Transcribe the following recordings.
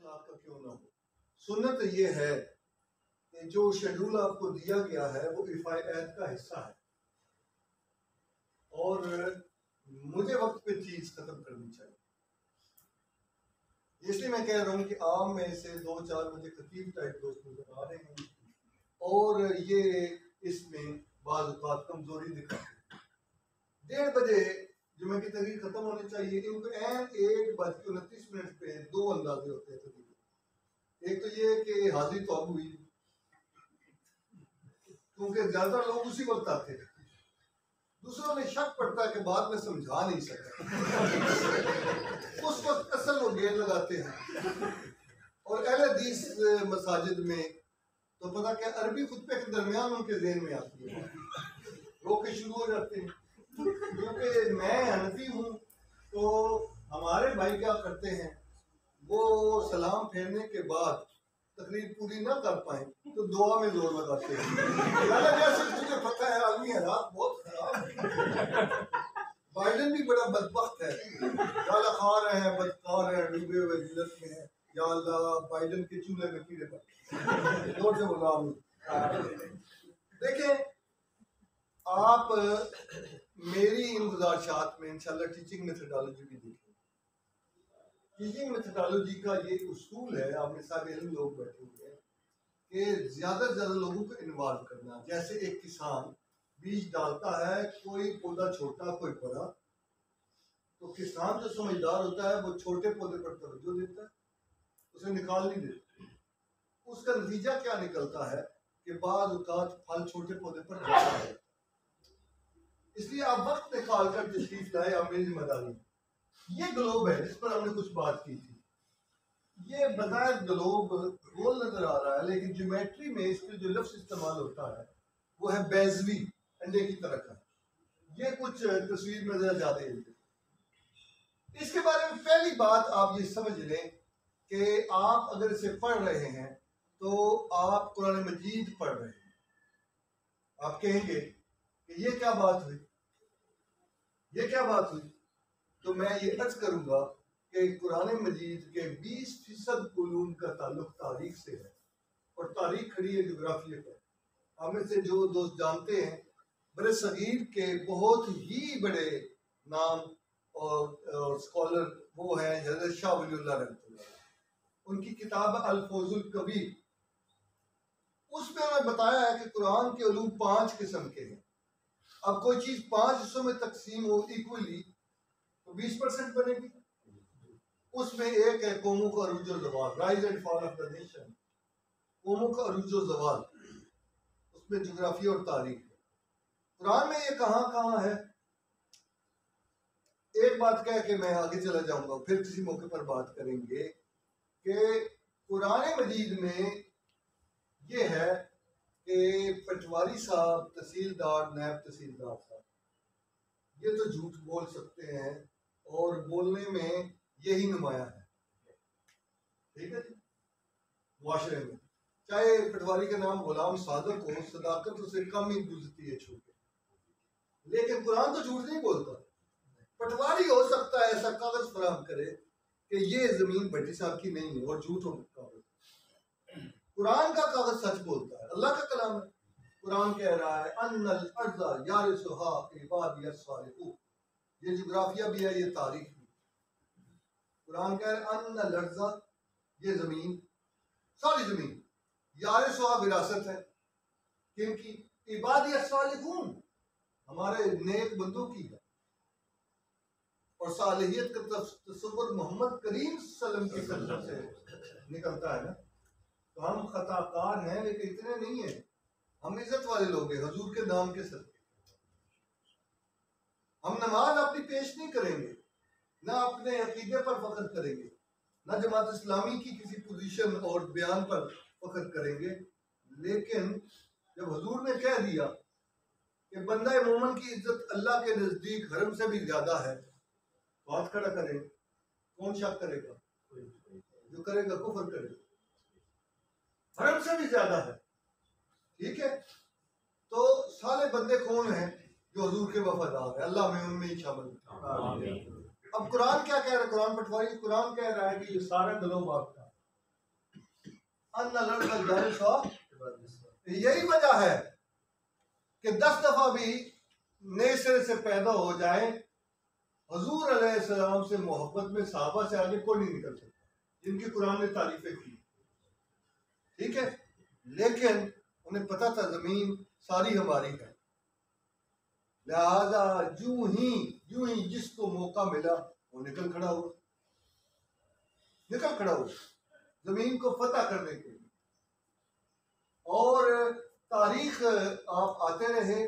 इखलाक का क्यों ना हो। सुन्नत ये है कि जो शेड्यूल आपको दिया गया है वो इफ़ाए अहद का हिस्सा है और मुझे वक्त पे चीज खत्म करनी चाहिए। इसलिए मैं कह रहा हूँ कि आम में से 2-4 मुझे खतीब टाइप दोस्त नजर आ रहे हैं और ये इसमें बाज़ औक़ात कमजोरी दिखाते हैं। 1:30 बजे जुमे की तकरीर खत्म होनी चाहिए, क्योंकि ऐन 1:29 पे 2 अंदाजे होते हैं तकरीर। एक तो ये कि हाजिरी तो अब हुई क्योंकि ज्यादा लोग उसी वक्त आते हैं, दूसरों में शक पड़ता है कि बाद में समझा नहीं सका उस वक्त असल वो गेंद लगाते हैं। और अहले हदीस मसाजिद में तो पता क्या अरबी खुतबे के दरमियान उनके ज़हन में आती है, रोके शुरू हो जाते हैं। क्योंकि मैं हनफी हूँ तो हमारे भाई क्या करते हैं, वो सलाम फेरने के बाद तकरीर पूरी ना कर पाए तो दुआ में जोर लगाते हैं। जैसे तुझे पता है आदमी हालात बहुत खराब है, बाइडेन भी बड़ा बदबख्त है, गाला खा रहे हैं, बदकार है, डूबे हुए जिल्लत में है। या अल्लाह बाइडेन के चूल्हे में कीड़े पड़े जोर से बोला। देखें आप मेरी इन गुजारिशात में इंशाल्लाह टीचिंग मेथोडोलॉजी भी देखें। टीचिंग मेथोडोलॉजी का ये उसूल है, आपने सारे इल्म लोग बैठे हुए हैं, कि ज्यादा से ज्यादा लोगों को इन्वॉल्व करना। जैसे एक किसान बीज डालता है, कोई पौधा छोटा कोई बड़ा, तो किसान जो समझदार होता है वो छोटे पौधे पर तवज्जो देता है, उसे निकाल नहीं देता। उसका नतीजा क्या निकलता है कि बाज़ औक़ात फल छोटे पौधे पर ज्यादा है। इसलिए आप वक्त निकाल कर तशरीफ लाए, आप मेरी जिम्मेदारी। ये ग्लोब है जिस पर हमने कुछ बात की थी, ये बगैर ग्लोब गोल नजर आ रहा है, लेकिन ज्योमेट्री में इसके जो लफ्ज़ इस्तेमाल होता है वो है बेज़वी, अंडे की तरह का। ये कुछ तस्वीर में जरा ज्यादा है। इसके बारे में पहली बात आप ये समझ लें कि आप अगर इसे पढ़ रहे हैं तो आप कुरान मजीद पढ़ रहे हैं। आप कहेंगे कि ये क्या बात हुई, ये क्या बात हुई, तो मैं ये अर्ज करूंगा कि कुरान मजीद के 20% उलूम का ताल्लुक तारीख से है और तारीख खड़ी है जोग्राफिया पर। हमें से जो दोस्त जानते हैं बड़े सगीर के बहुत ही बड़े नाम और स्कॉलर वो हैं हज़रत शाह वलीउल्लाह रहमतुल्लाह। उनकी किताब अल-फौजुल कबीर, उसमें उन्होंने बताया है कि कुरान के उलूम 5 किस्म के हैं। अब कोई चीज 5 हिस्सों में तकसीम हो इक्वली तो 20% बनेगी। उसमें एक है कौमों का अरूज और ज़वाल, rise and fall of the nation. कौमों का अरूज और ज़वाल, उसमें जोग्राफी और तारीख है। कुरान में ये कहाँ है। एक बात कह के मैं आगे चला जाऊंगा, फिर किसी मौके पर बात करेंगे कि कुरान मजीद में ये है कि पटवारी साहब, तहसीलदार, नायब तहसीलदार साहब, ये तो झूठ बोल सकते हैं और बोलने में यही नुमाया है, ठीक है जी। मुआशरे में चाहे पटवारी का नाम गुलाम सादक हो, सदाकत उसे कम ही गुजरती है छूटे, लेकिन कुरान तो झूठ नहीं बोलता। पटवारी हो सकता है ऐसा कागज फराहम करे कि ये जमीन भट्टी साहब की नहीं है और झूठ हो कागज। कुरान का कागज सच बोलता है, अल्लाह का कलाम है। कुरान कह रहा है अन्नल अर्ज़ा यारिसुहा इबादी अस्सालिहून। ये जोग्राफिया भी है, ये तारीख भी। कुरान कह रहा है अन्नल अर्ज़ा, ये जमीन, सारी जमीन, यारिसुहा विरासत है किनकी, इबादी अस्सालिहून, हमारे नेक बंदों की है। और सालिहियत का तस्वुर मोहम्मद करीम सल्लल्लाहु अलैहि वसल्लम से निकलता है ना। तो हम खताकार हैं लेकिन इतने नहीं है, हम इज्जत वाले लोग हैं हुजूर के नाम के सदके। हम नमाज अपनी पेश नहीं करेंगे, ना अपने अकीदे पर फख्र करेंगे, ना जमात इस्लामी की किसी पोजीशन और बयान पर फख्र करेंगे। लेकिन जब हुजूर ने कह दिया कि बंदा मोमन की इज्जत अल्लाह के नजदीक हरम से भी ज्यादा है, बात खड़ा करें, कौन शक करेगा, जो करेगा कुफर करेगा, हरम से भी ज्यादा है, ठीक है। तो सारे बंदे कौन हैं जो हुजूर के वफादार है, अल्लाह में उनमें ही शामिल। अब कुरान क्या कह रहा है, कुरान पटवारी, कुरान कह रहा है कि ये सारा ग्लोब आपका, अन्ना लड़का जानिशा, यही वजह है कि 10 दफा भी नए सिरे से पैदा हो जाए, हुजूर अलैहिस्सलाम से मोहब्बत में सहाबा से आगे कोई नहीं निकल सकता, जिनकी कुरान ने तारीफें की। ठीक है, लेकिन उन्हें पता था जमीन सारी हमारी है, लिहाजा यूं ही जिसको मौका मिला वो निकल खड़ा हुआ जमीन को फतह करने के लिए। और तारीख आप आते रहे,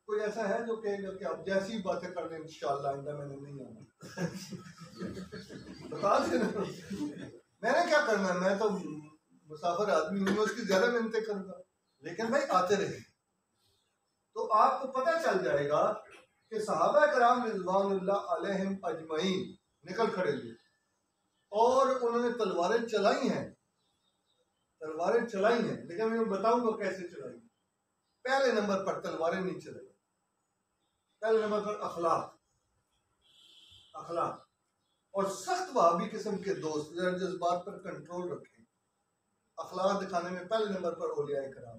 कोई ऐसा है जो कहेगा कि आप जैसी बातें कर लें इंशाअल्लाह आइंदा मैंने नहीं आना? बता देना, मैंने क्या करना है, मैं तो मुसाफिर आदमी हूँ, मैं उसकी ज्यादा मेहनतें करूंगा। लेकिन भाई आते रहे तो आपको पता चल जाएगा कि सहाबा कराम रिज़वानुल्लाह अलैहिम अजमईन निकल खड़े हुए और उन्होंने तलवारें चलाई हैं, लेकिन मैं बताऊंगा कैसे चलाई। पहले नंबर पर तलवारें नहीं चलाई, पहले नंबर पर अखलाक और सख्त वहाबी किस्म के दोस्त जज्बात पर कंट्रोल रखें। अखलाक दिखाने में पहले नंबर पर औलिया कराम।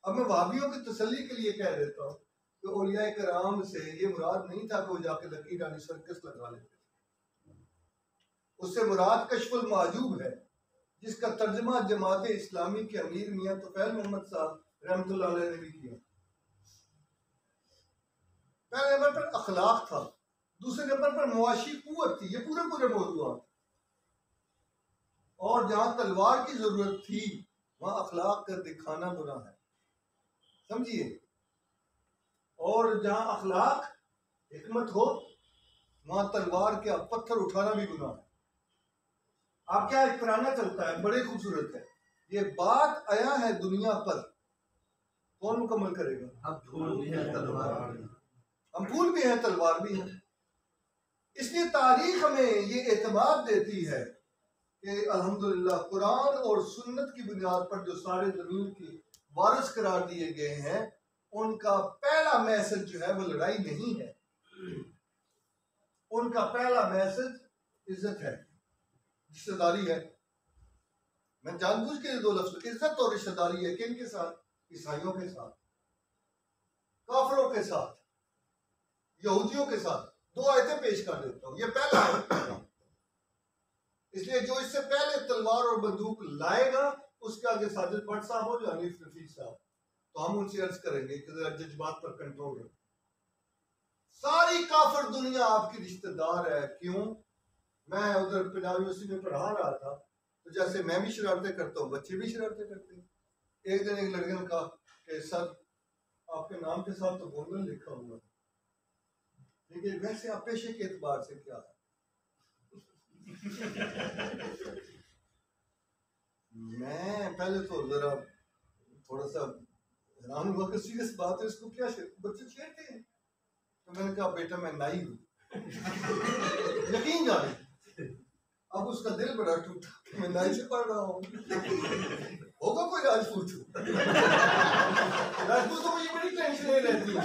अब मैं वहाबियों की तसल्ली के लिए कह देता हूँ कि औलिया कराम से ये मुराद नहीं था कि वो जाके लकीर रानी सर्कस लगा लेते, उससे मुराद कश्फुल माजूब है, जिसका तर्जमा जमात इस्लामी के अमीर मियां तुफैल मोहम्मद साहब रहमतुल्लाह अलैह ने भी किया। पहले नंबर पर अखलाक था, दूसरे नंबर पर मुआशी कुव्वत थी, ये पूरे मौजूद। और जहां तलवार की जरूरत थी वहां अखलाक का दिखाना गुनाह है, समझिए। और जहां अखलाक हिकमत हो वहां तलवार के पत्थर उठाना भी गुनाह है। आप क्या एक पुराना चलता है, बड़े खूबसूरत है, ये बात आया है दुनिया पर, कौन मुकम्मल करेगा? हम फूल भी हैं तलवार भी है। इसलिए तारीख हमें ये एतमाद देती है कि अल्हम्दुलिल्लाह कुरान और सुन्नत की बुनियाद पर जो सारे जमीन के वारिस करार दिए गए हैं, उनका पहला मैसेज जो है वो लड़ाई नहीं है, उनका पहला मैसेज इज्जत है, रिश्तेदारी है। मैं जानबूझ के दो लफ्ज, इज्जत और रिश्तेदारी है। किन के साथ? ईसाइयों के साथ, काफिरों के साथ, यहूदियों के साथ। दो आयतें पेश कर देता हूं, ये पहला है। इसलिए जो इससे पहले तलवार और बंदूक लाएगा उसके आगे साजिद भट्ट साहब हो जो हनीफ रफीक साहब, तो हम उनसे अर्ज करेंगे कि जरा जज्बात पर कंट्रोल रखें। सारी काफिर दुनिया आपकी रिश्तेदार है। क्यों? मैं उधर पंजाब यूनिवर्सिटी में पढ़ा रहा था, तो जैसे मैं भी शरारतें करता हूँ, बच्चे भी शरारतें करते हैं। एक दिन एक लड़के ने कहा कि सर आपके नाम के साथ तो गोल्डन लिखा हुआ है, लेकिन वैसे आप पेशे के एतबार से क्या है? मैं पहले तो जरा थोड़ा सा हैरान हुआ कि सीरियस बात है, इसको क्या बच्चे छेड़ते हैं। तो मैंने कहा बेटा मैं नाई हूँ। यकीन जाने अब उसका दिल बड़ा टूटा कि मैं नाई से पढ़ रहा हूँ। होगा कोई राजपूत राजपूतों को ये बड़ी टेंशन रहती है।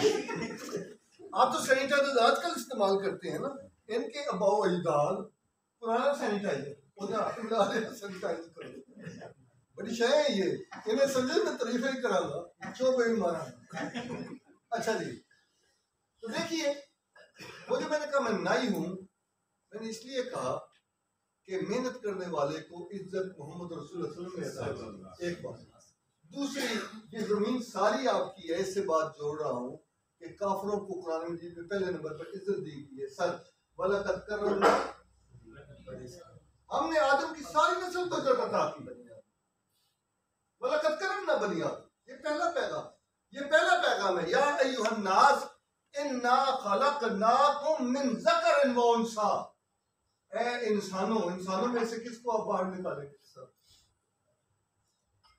आप तो सैनिटाइजर आजकल इस्तेमाल करते हैं ना, इनके अबाओ अजदाद पुराना सैनिटाइजर सैनिटाइज करो, बड़ी शय है ये। इन्हें समझे मैं तारीफ ही कराऊंगा, क्यों कोई मारा। अच्छा जी, तो देखिए वो जो मैंने कहा मैं नाई हूँ, मैंने इसलिए कहा कि मेहनत करने वाले को इज्जत मोहम्मद रसूलुल्लाह सल्लल्लाहु अलैहि वसल्लम ने। एक बात। दूसरी, ये जमीन सारी आपकी है, इससे बात जोड़ रहा हूँ कि काफिरों को कुरान मजीद में पहले नंबर पर इज्जत दी गई है। सर वलक़द कररमना, हमने आदम की सारी नस्ल को इज्जत अता की। वलक़द कररमना बनी आदम, ये पहला पैगाम है। या अय्युहन नास इन्ना खलक़नाकुम मिन ज़करिन व उन्सा, ऐ इंसानों में से किसको आप बाहर निकालेंगे?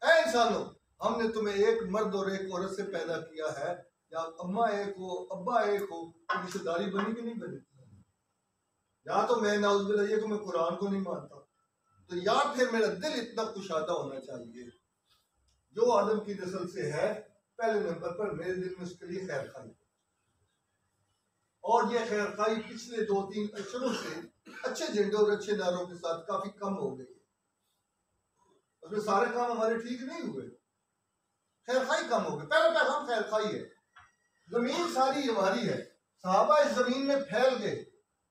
ऐ इंसानों, हमने तुम्हें एक मर्द और एक औरत से पैदा किया है। या अम्मा एक हो अब्बा एक हो, रिश्तेदारी बनी कि नहीं बनी? या तो मैं नाउज़ुबिल्लाह ये कि मैं कुरान को नहीं मानता, तो यार फिर मेरा दिल इतना कुशादा होना चाहिए। जो आदम की नस्ल से है, पहले नंबर पर मेरे दिल में उसके लिए खैर खाई, और ये खैर खाई पिछले 2-3 अशरों से अच्छे झंडे और अच्छे नारों के साथ काफी कम हो गई। उसमें सारे काम हमारे ठीक नहीं हुए, खैर खाई काम हो गए। पहला पैगाम खैर खाई है, जमीन सारी हमारी है, सहाबा इस जमीन में फैल गए,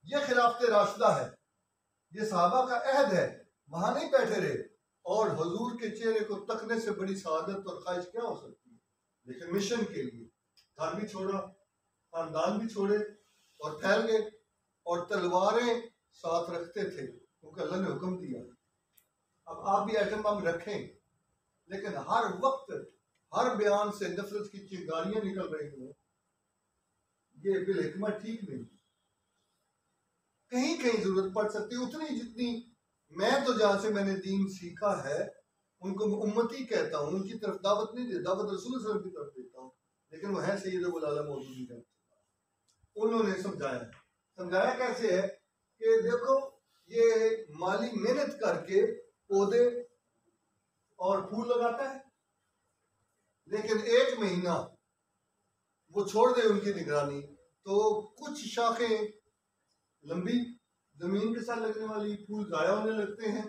ये खिलाफत राशिदा है, ये सहाबा का अहद है, वहां नहीं बैठे रहे। और हुजूर के चेहरे को तकने से बड़ी सआदत और ख्वाहिश क्या हो सकती है। लेकिन मिशन के लिए घर भी छोड़ा, खानदान भी छोड़े और फैल गए, और तलवारें साथ रखते थे क्योंकि अल्लाह ने हुक्म दिया। अब आप भी एटम बम रखें, लेकिन हर वक्त हर बयान से नफरत की चिंगारियां निकल रही हैं, ये बिल हिकमत ठीक नहीं। कहीं कहीं जरूरत पड़ सकती है, उतनी जितनी मैं तो जहां से मैंने दीन सीखा है उनको मैं उम्मती कहता हूँ, उनकी तरफ दावत नहीं देता, दावत रसूल सल्लल्लाहु अलैहि वसल्लम की तरफ देता हूँ। लेकिन वो है सैयदुल आलम मौजूद है, उन्होंने समझाया कैसे है कि देखो ये माली मेहनत करके पौधे और फूल लगाता है, लेकिन 1 महीना वो छोड़ दे उनकी निगरानी तो कुछ शाखें लंबी जमीन के साथ लगने वाली फूल गाया होने लगते हैं।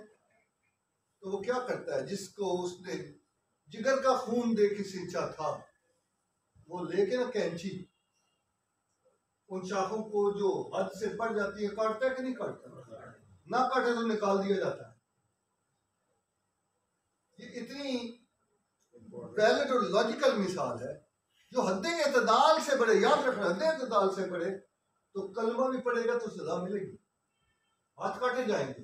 तो वो क्या करता है, जिसको उसने जिगर का खून दे के सींचा था, वो लेके ना कैंची उन शाखों को जो हद से बढ़ जाती है काटता है कि नहीं काटता, ना काटे तो निकाल दिया जाता है। ये इतनी वैलिड और लॉजिकल मिसाल है जो हद एतदाल से बढ़े, याद रखना हद एतदाल से बढ़े तो कलमा भी पड़ेगा तो सजा मिलेगी, हाथ काटे जाएंगे।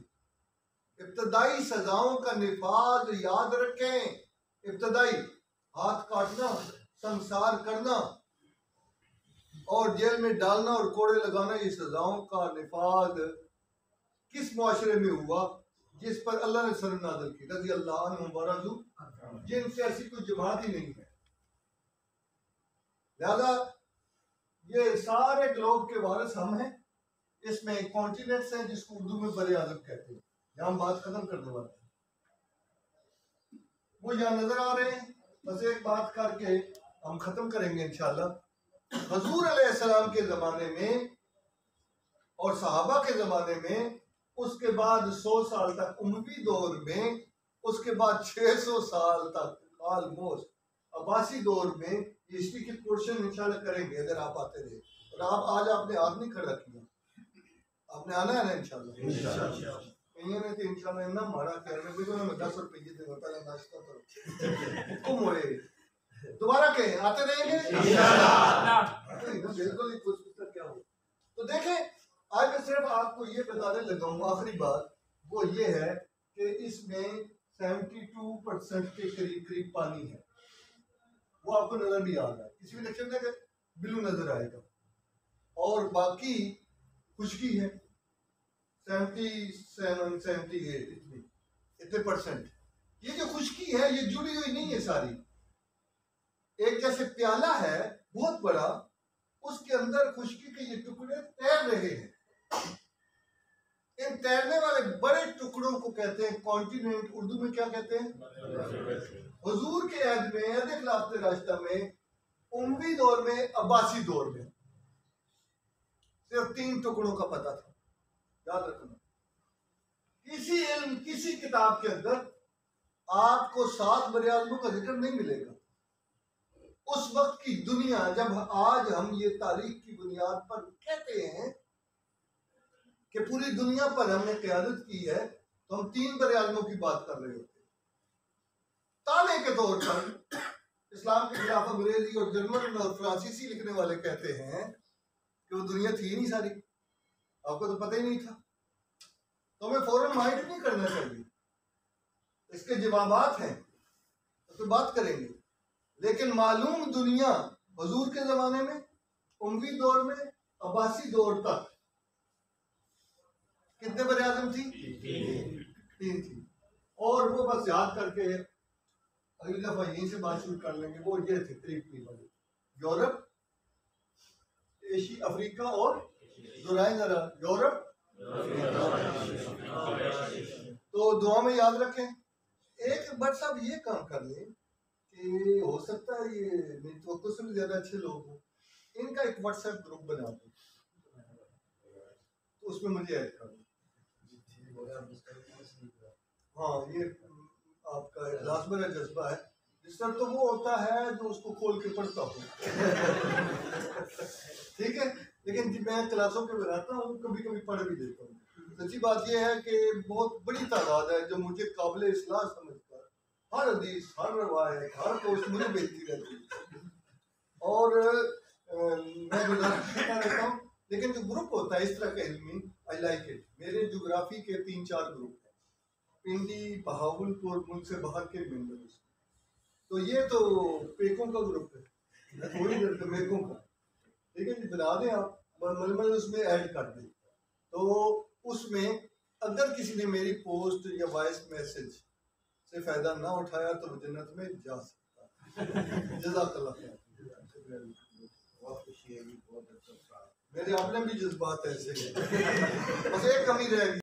इब्तदाई सजाओं का निफाज याद रखें, इब्तदाई हाथ काटना, संसार करना और जेल में डालना और कोड़े लगाना, ये सजाओं का निफाज किस मुआशरे में हुआ जिस पर अल्लाह ने सर नाज़िल की, रज़ी अल्लाह अन्हुम व रज़ू, जिनसे ऐसी कोई जमात ही नहीं है। लिहाजा ये सारे ग्लोब के वारिस हम हैं। इसमें कॉन्टिनेंट्स हैं जिसको उर्दू में बरे आज़म कहते हैं। यहाँ हम बात खत्म करने वाले हैं, वो यहाँ नजर आ रहे हैं। बस एक बात करके हम खत्म करेंगे इंशाल्लाह। हुजूर अलैहिस्सलाम के ज़माने में और सहाबा के ज़माने में, उसके बाद 100 साल तक उमवी दौर में, उसके बाद 600 साल तक ऑलमोस्ट अब्बासी दौर में, हिस्ट्री की पोर्शन इंशाल्लाह करेंगे अगर आप आते रहे। और आप आज आपने हाथ नहीं खड़ा किया, आपने आना है ना इंशाल्लाह। ने तो इंशाल्लाह इतना मारा करने भी तो मैं 10 रुपए दे पहले नाश्ता करो हुक्म होए, दोबारा कहें आते रहेंगे इंशाल्लाह। बिल्कुल ही कुछ क्या हो। तो देखें, आज मैं सिर्फ आपको ये बताने लगा हूँ, आखिरी बात वो ये है कि इसमें 72% के करीब पानी है। वो आपको नजर नहीं आ रहा है, किसी भी लेक्चर में ब्लू नजर आएगा, और बाकी खुशकी है 77 78 इतने परसेंट। ये जो खुशकी है ये जुड़ी हुई नहीं है सारी। एक जैसे प्याला है बहुत बड़ा, उसके अंदर खुशकी के ये टुकड़े तैर रहे हैं। इन तैरने वाले बड़े टुकड़ों को कहते हैं कॉन्टिनेंट। उर्दू में क्या कहते हैं? हुजूर के अहद में, अहद खिलाफत राशिदा में, उमवी दौर में, अब्बासी दौर में सिर्फ 3 टुकड़ों का पता था। याद रखना, किसी इल्म किसी किताब के अंदर आपको 7 बरियाज़मों का जिक्र नहीं मिलेगा। उस वक्त की दुनिया, जब आज हम ये तारीख की बुनियाद पर कहते हैं कि पूरी दुनिया पर हमने क़यादत की है, तो हम 3 बरियाज़मों की बात कर रहे होते हैं। ताने के तौर पर इस्लाम के खिलाफ अंग्रेजी और जर्मन और फ्रांसीसी लिखने वाले कहते हैं कि वो दुनिया थी नहीं सारी, आपको तो पता ही नहीं था। तो हमें फौरन माइंड नहीं करना चाहिए, इसके जवाबात हैं तो बात करेंगे। लेकिन मालूम दुनिया हुजूर के ज़माने में, उमवी दौर में, अब्बासी दौर तक कितने बरियाज़म थी? 3 थी। और वो बस याद करके अगली दफा यहीं से बात शुरू कर लेंगे। वो ये थे 3 वाले, यूरोप, एशिया, अफ्रीका और दोहराए जरा, यूरोप। तो दुआ में याद रखें। एक बट साहब ये काम कर लें कि हो सकता है ये मेरी तो से भी ज्यादा अच्छे लोग हो, इनका एक व्हाट्सएप ग्रुप बना दो, तो उसमें मुझे ऐड कर दो। हाँ, ये आपका इखलास मेरा जज्बा है। रिसर्च तो वो होता है जो उसको खोल के पढ़ता हूँ। ठीक है, लेकिन मैं क्लासों के बनाता हूँ, कभी कभी पढ़ भी देता हूँ। सच्ची बात यह है कि बहुत बड़ी तादाद है जो मुझे काबिल इस्लाह समझकर हर हदीस, हर रवायत, हर पोस्ट मुझे भेजती रहती है। और मैं गुजारिश करता रहता हूँ, लेकिन जो ग्रुप होता है इस तरह का इल्मी, आई लाइक इट। मेरे ज्योग्राफी के 3-4 ग्रुप हैं, पिंडी, बहावलपुर, मुल्क से बाहर के मेंबर। तो ये तो पेकों का ग्रुप है, थोड़ी देर के मेकों का। ठीक है जी, बना दें आप, मलमल उसमें ऐड कर दें। तो उसमें अगर किसी ने मेरी पोस्ट या वॉइस मैसेज से फ़ायदा ना उठाया तो वो जन्नत में जा सकता है। जज़ाकल्लाह खैर। मेरे अपने भी जज्बात ऐसे हैं, बस एक कमी रह गई।